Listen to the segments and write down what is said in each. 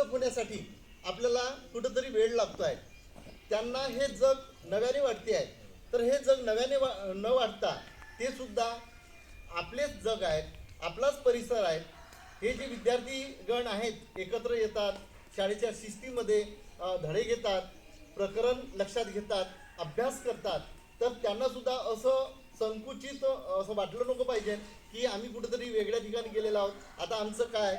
Develop होण्यासाठी आपल्याला कुठंतरी वेळ लागतो आहे. त्यांना हे जग नव्याने वाटते आहे. तर हे जग नव्याने न वाटता ते सुद्धा आपलेच जग आहेत, आपलाच परिसर आहे. हे जे विद्यार्थीगण आहेत एकत्र येतात, शाळेच्या शिस्तीमध्ये धडे घेतात, प्रकरण लक्षात घेतात, अभ्यास करतात, तर त्यांनासुद्धा असं संकुचित असं वाटलं नको पाहिजे की आम्ही कुठेतरी वेगळ्या ठिकाणी गेलेलो आहोत. आता आमचं काय,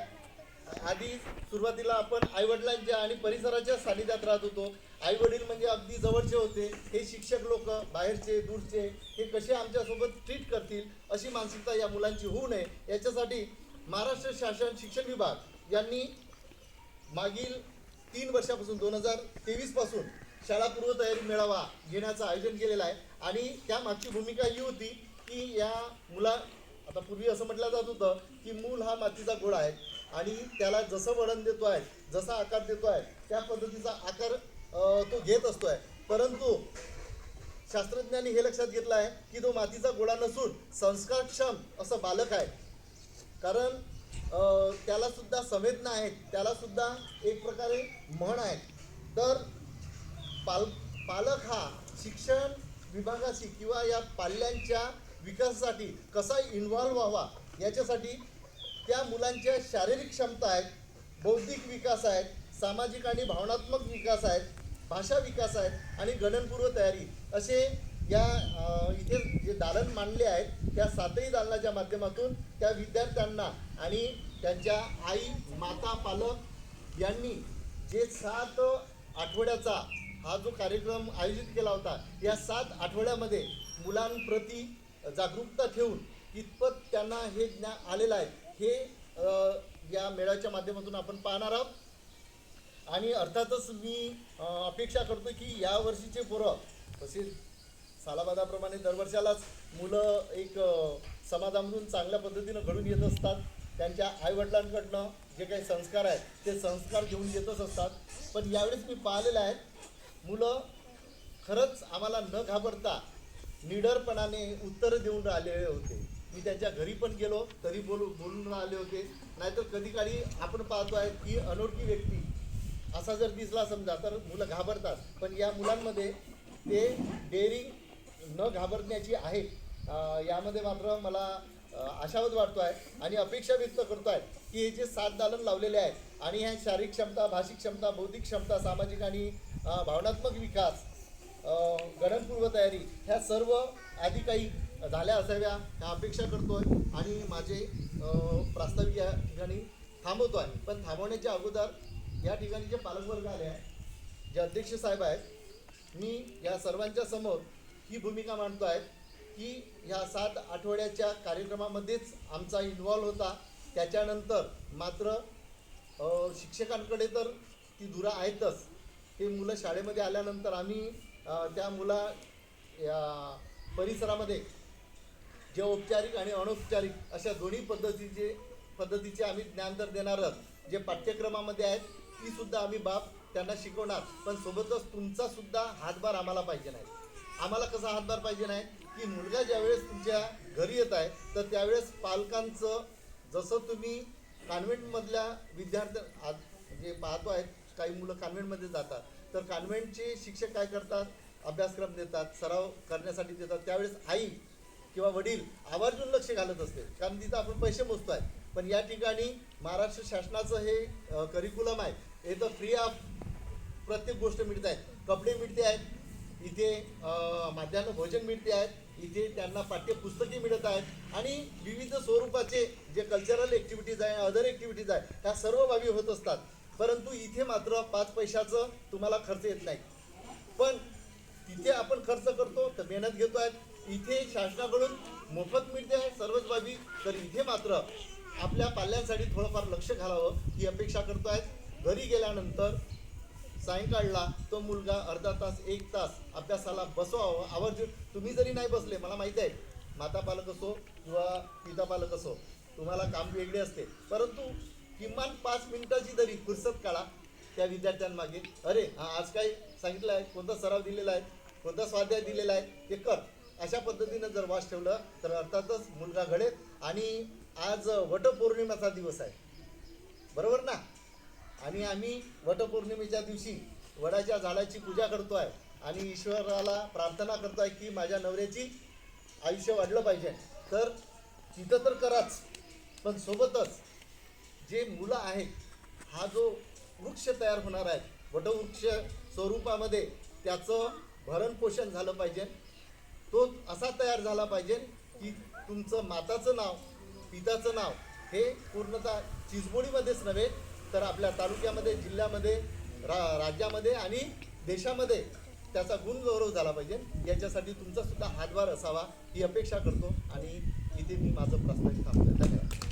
आधी सुरुवातीला आपण आईवडिलांच्या आणि परिसराच्या सानिध्यात राहत होतो. आईवडील म्हणजे अगदी जवळचे होते. हे शिक्षक लोक बाहेरचे दूरचे हे कसे आमच्यासोबत ट्रीट करतील अशी मानसिकता या मुलांची होऊ नये याच्यासाठी महाराष्ट्र शासन शिक्षण विभाग यांनी मागील 3 वर्षापासून 2023 पासून शाळापूर्व तयारी मेळावा घेण्याचं आयोजन केलेलं आहे. आणि त्यामागची भूमिका ही होती की या आता पूर्वी असं म्हटलं जात होतं की मूल हा मातीचा गोळा आहे आणि त्याला जसं वळण देतो आहे, जसा आकार देतो आहे, त्या पद्धतीचा आकार तो घेत असतो आहे. परंतु शास्त्रज्ञांनी हे लक्षात घेतलं आहे की तो मातीचा गोळा नसून संस्कारक्षम असं बालक आहे. कारण त्याला सुद्धा संवेदना आहेत, त्याला सुद्धा एक प्रकारे म्हण आहे. तर पालक हा शिक्षण विभागाशी किंवा या पाल्यांच्या विकासासाठी कसा इन्व्हॉल्व व्हावा याच्यासाठी त्या मुलांच्या शारीरिक क्षमता आहेत, बौद्धिक विकास आहेत, सामाजिक आणि भावनात्मक विकास आहेत, भाषा विकास आहेत आणि गणनपूर्व तयारी असे या इथे जे दालन मांडले आहेत त्या 7ही दालनाच्या माध्यमातून त्या विद्यार्थ्यांना आणि त्यांच्या आई माता पालक यांनी जे 7 आठवड्याचा हा जो कार्यक्रम आयोजित केला होता, या 7 आठवड्यामध्ये मुलांप्रती जागरूकता ठेवून कितपत त्यांना हे ज्ञान आलेलं आहे हे या मेळाव्याच्या माध्यमातून आपण पाहणार आहोत. आणि अर्थातच मी अपेक्षा करतो की यावर्षीचे पोरं तसे सालाबादाप्रमाणे दरवर्षालाच मुलं एक समाजामधून चांगल्या पद्धतीनं घडून येत असतात. त्यांच्या आईवडिलांकडनं जे काही संस्कार आहेत ते संस्कार घेऊन येतच असतात. पण यावेळेस मी पाहिलेलं आहे मुलं खरंच आम्हाला न घाबरता निडरपणाने उत्तरं देऊन आलेले होते. मी त्यांच्या घरी पण गेलो तरी बोलून आले होते. नाहीतर कधी काळी आपण पाहतो आहे की अनोळखी व्यक्ती असा जर दिसला समजा तर मुलं घाबरतात. पण या मुलांमध्ये ते डेअरिंग न घाबरण्याची आहे. यामध्ये मात्र मला आशावाद वाटतो आहे आणि अपेक्षा व्यक्त करतो आहे की हे जे 7 दालन लावलेले आहेत आणि ह्या शारीरिक क्षमता, भाषिक क्षमता, बौद्धिक क्षमता, सामाजिक आणि भावनात्मक विकास, गणनपूर्व तयारी ह्या सर्व आधी काही झाल्या असाव्या ह्या अपेक्षा करतो आहे. आणि माझे प्रास्ताविक या ठिकाणी थांबवतो आहे. पण थांबवण्याच्या अगोदर या ठिकाणी जे पालकवर्ग आले आहे, जे अध्यक्ष साहेब आहेत, मी या सर्वांच्या समोर ही भूमिका मांडतो आहे की ह्या 7 आठवड्याच्या कार्यक्रमामध्येच आमचा इन्व्हॉल्व होता. त्याच्यानंतर मात्र शिक्षकांकडे तर ती धुरा आहेतच. ते मुलं शाळेमध्ये आल्यानंतर आम्ही त्या या परिसरामध्ये जे औपचारिक आणि अनौपचारिक अशा दोन्ही पद्धतीचे आम्ही ज्ञान तर देणारच. जे पाठ्यक्रमामध्ये आहेत ती सुद्धा आम्ही बाब त्यांना शिकवणार. पण सोबतच तुमचा सुद्धा हातभार आम्हाला पाहिजे नाही. आम्हाला कसा हातभार पाहिजे नाही की मुलगा ज्यावेळेस तुमच्या घरी येत आहे तर त्यावेळेस पालकांचं जसं तुम्ही कॉन्व्हेंटमधल्या विद्यार्थ्या जे पाहतो आहेत काही मुलं कॉन्व्हेंटमध्ये जातात तर कॉन्व्हेंटचे शिक्षक काय करतात, अभ्यासक्रम देतात, सराव करण्यासाठी देतात. त्यावेळेस आई किंवा वडील आवर्जून लक्ष घालत असते कारण तिथं आपण पैसे मोजतो आहे. पण या ठिकाणी महाराष्ट्र शासनाचं हे करिक्युलम आहे. हे तर फ्री ऑफ प्रत्येक गोष्ट मिळत आहे. कपडे मिळते आहेत, इथे माध्यान्ह भोजन मिळते आहेत, इथे त्यांना पाठ्यपुस्तके मिळत आहेत आणि विविध स्वरूपाचे जे कल्चरल ॲक्टिव्हिटीज आहे, अदर ॲक्टिव्हिटीज आहे ह्या सर्व बाबी होत असतात. परंतु इथे मात्र 5 पैशाचं तुम्हाला खर्च येत नाही. पण तिथे आपण खर्च करतो तर मेहनत घेतो आहे. इथे शासनाकडून मोफत मिळते आहे सर्वच बाबी. तर इथे मात्र आपल्या पाल्यांसाठी थोडंफार लक्ष घालावं ही अपेक्षा करतो आहे. घरी गेल्यानंतर सायंकाळला तो मुलगा अर्धा तास 1 तास अभ्यासाला बसवावं आवर्जून. तुम्ही जरी नाही बसले, मला माहिती आहे माता पालक असो किंवा पिता पालक असो तुम्हाला काम वेगळे असते, परंतु किमान 5 मिनिटाची तरी फुरसत काढा त्या विद्यार्थ्यांमागे. अरे आज काय सांगितलं आहे, कोणता सराव दिलेला आहे, कोणता स्वाध्याय दिलेला आहे ते कर. अशा पद्धतीनं जर वास ठेवलं तर अर्थातच मुलगा घडेल. आणि आज वटपौर्णिमेचा दिवस आहे, बरोबर ना. आणि आम्ही वटपौर्णिमेच्या दिवशी वडाच्या झाडाची पूजा करतोय आणि ईश्वराला प्रार्थना करतोय की माझ्या नवऱ्याची आयुष्य वाढलं पाहिजे. तर तिथं तर कराच, पण सोबतच जे मुलं आहेत, हा जो वृक्ष तयार होणार आहे वटवृक्ष स्वरूपामध्ये, त्याचं भरण पोषण झालं पाहिजे. तो असा तयार झाला पाहिजे की तुमचं माताचं नाव, पिताचं नाव हे पूर्णतः चिचबोडीमध्येच नव्हे तर आपल्या तालुक्यामध्ये, जिल्ह्यामध्ये, राज्यामध्ये आणि देशामध्ये त्याचा गुणगौरव झाला पाहिजे. याच्यासाठी तुमचा सुद्धा हातभार असावा ही अपेक्षा करतो आणि इथे मी माझं प्रास्ताविक थांबतो. धन्यवाद.